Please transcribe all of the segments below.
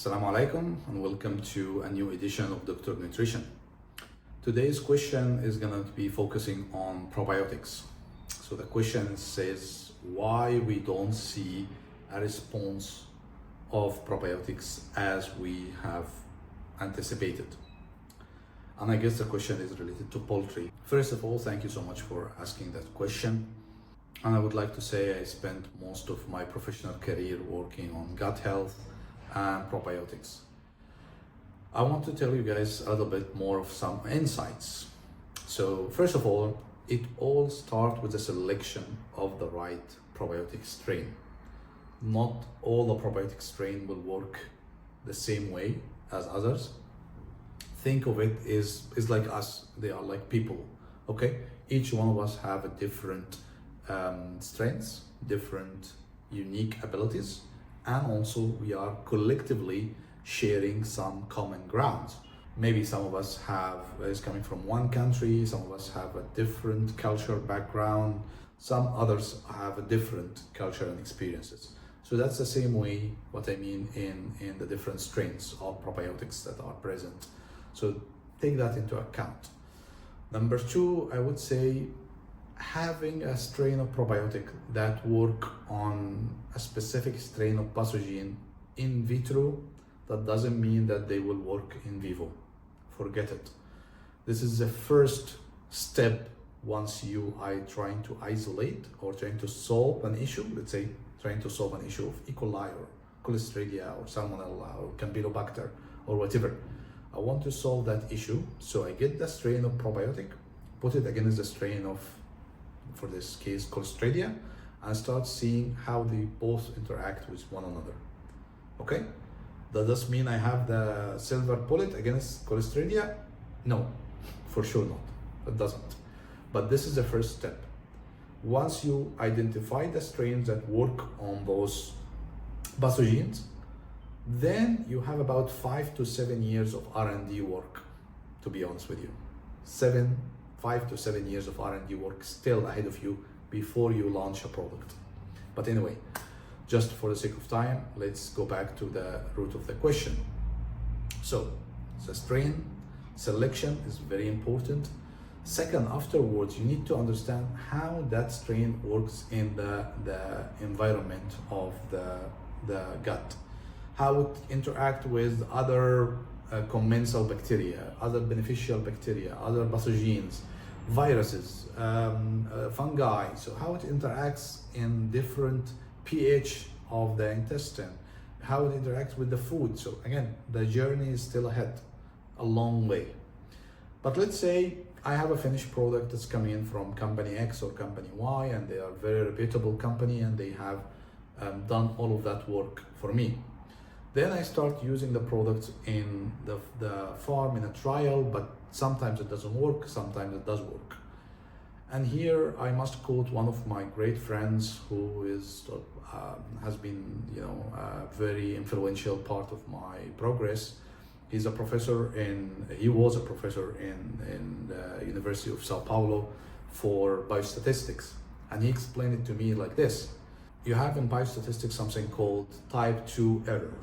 Assalamu alaikum and welcome to a new edition of Dr. Nutrition. Today's question is going to be focusing on probiotics. So the question says why we don't see a response of probiotics as we have anticipated. And I guess the question is related to poultry. First of all, thank you so much for asking that question. And I would like to say I spent most of my professional career working on gut health and probiotics. I want to tell you guys a little bit more of some insights. So first of all, it all starts with the selection of the right probiotic strain. Not all the probiotic strain will work the same way as others. Think of it is like us, they are like people, okay? Each one of us have a different strengths, different unique abilities, and also we are collectively sharing some common grounds. Maybe some of us is coming from one country, some of us have a different culture background, some others have a different culture and experiences. So that's the same way what I mean in the different strains of probiotics that are present. So take that into account. Number two, I would say having a strain of probiotic that work on a specific strain of pathogen in vitro, that doesn't mean that they will work in vivo. Forget it. This is the first step once you are trying to isolate or trying to solve an issue. Let's say trying to solve an issue of E. coli or Clostridia or Salmonella or Campylobacter or whatever. I want to solve that issue, so I get the strain of probiotic, put it against the strain of, for this case, Clostridia, and start seeing how they both interact with one another. Okay? Does this mean I have the silver bullet against Clostridia? No, for sure not. It doesn't. But this is the first step. Once you identify the strains that work on those pathogens, then you have about 5 to 7 years of R&D work, to be honest with you. 5 to 7 years of R&D work still ahead of you before you launch a product. But anyway, just for the sake of time, let's go back to the root of the question. So the strain selection is very important. Second, afterwards, you need to understand how that strain works in the environment of the gut, how it interacts with other commensal bacteria, other beneficial bacteria, other pathogens, viruses, fungi. So how it interacts in different pH of the intestine, how it interacts with the food. So again, the journey is still ahead, a long way. But let's say I have a finished product that's coming in from company X or company Y, and they are a very reputable company and they have done all of that work for me. Then I start using the product in the farm in a trial, but sometimes it doesn't work, sometimes it does work. And here I must quote one of my great friends who has been, a very influential part of my progress. He was a professor in the University of Sao Paulo for biostatistics. And he explained it to me like this. You have in biostatistics something called type 2 error.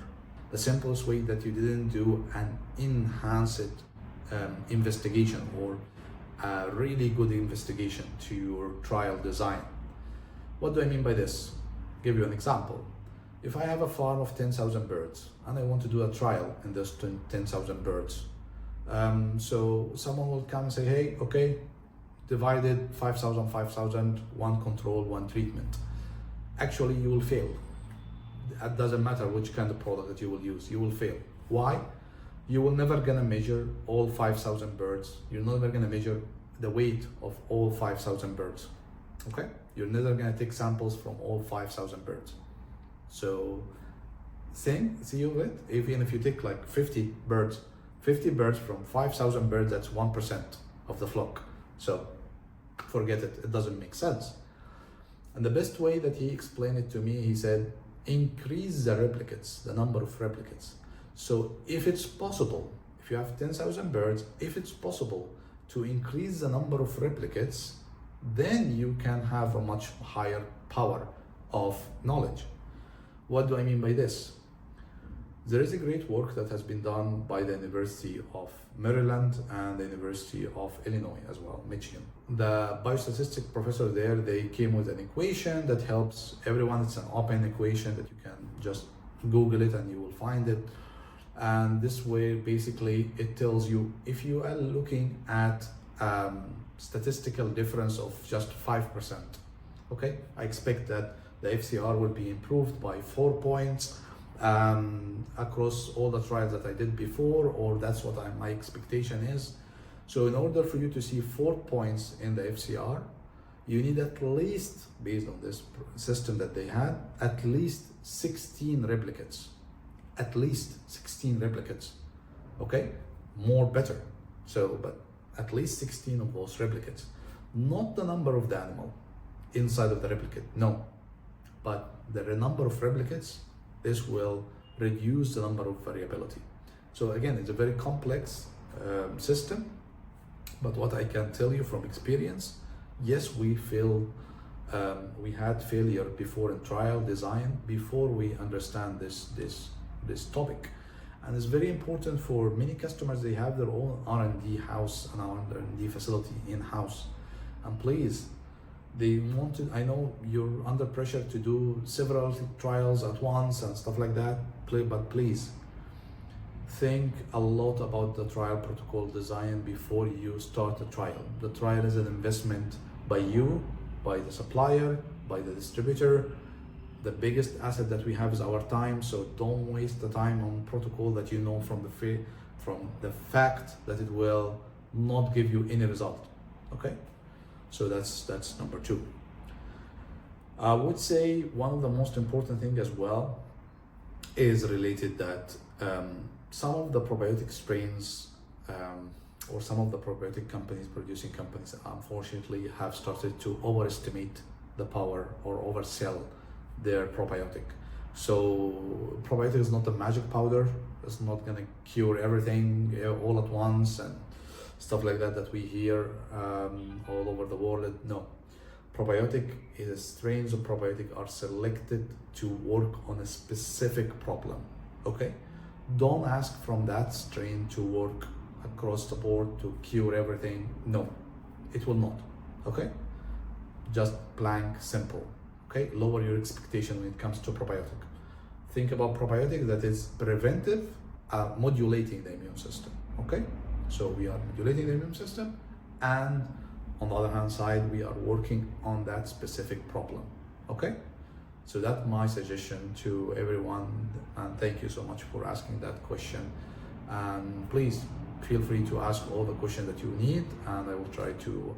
The simplest way that you didn't do an enhanced investigation or a really good investigation to your trial design. What do I mean by this? I'll give you an example. If I have a farm of 10,000 birds and I want to do a trial in those 10,000 birds, so someone will come and say, hey, okay, divided 5,000, 5,000, one control, one treatment. Actually, you will fail. It doesn't matter which kind of product that you will use, you will fail. Why? You will never gonna measure all 5,000 birds. You're never gonna measure the weight of all 5,000 birds, okay? You're never gonna take samples from all 5,000 birds. So, see it? Even if you take like 50 birds from 5,000 birds, that's 1% of the flock. So, forget it, it doesn't make sense. And the best way that he explained it to me, he said, increase the replicates, the number of replicates. So if it's possible, if you have 10,000 birds, if it's possible to increase the number of replicates, then you can have a much higher power of knowledge. What do I mean by this? There is a great work that has been done by the University of Maryland and the University of Illinois as well, Michigan. The biostatistics professor there, they came with an equation that helps everyone. It's an open equation that you can just Google it and you will find it. And this way, basically, it tells you if you are looking at statistical difference of just 5%, okay? I expect that the FCR will be improved by 4 points across all the trials that I did before, or that's what my expectation is. So in order for you to see 4 points in the FCR, you need at least, based on this system that they had, at least 16 replicates. At least 16 replicates, okay? More better. So, but at least 16 of those replicates. Not the number of the animal inside of the replicate, no. But the number of replicates, this will reduce the number of variability. So again, it's a very complex system, but what I can tell you from experience, yes, we had failure before in trial design, before we understand this topic. And it's very important for many customers, they have their own R&D house and R&D facility in-house. And please, they want to, I know you're under pressure to do several trials at once and stuff like that, but please think a lot about the trial protocol design before you start the trial. The trial is an investment by you, by the supplier, by the distributor. The biggest asset that we have is our time, so don't waste the time on protocol that you know from the fact that it will not give you any result, okay? So that's number 2. I would say one of the most important thing as well is related that some of the probiotic strains or some of the probiotic companies, producing companies, unfortunately have started to overestimate the power or oversell their probiotic. So probiotic is not a magic powder. It's not gonna cure everything all at once and stuff like that we hear all over the world. No, probiotic is strains of probiotic are selected to work on a specific problem, okay? Don't ask from that strain to work across the board to cure everything. No, it will not, okay? Just blank simple, okay? Lower your expectation when it comes to probiotic. Think about probiotic that is preventive, modulating the immune system, okay? So we are modulating the immune system, and on the other hand side, we are working on that specific problem, okay? So that's my suggestion to everyone, and thank you so much for asking that question. And please feel free to ask all the questions that you need, and I will try to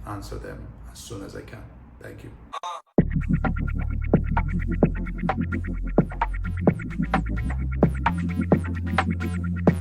answer them as soon as I can. Thank you.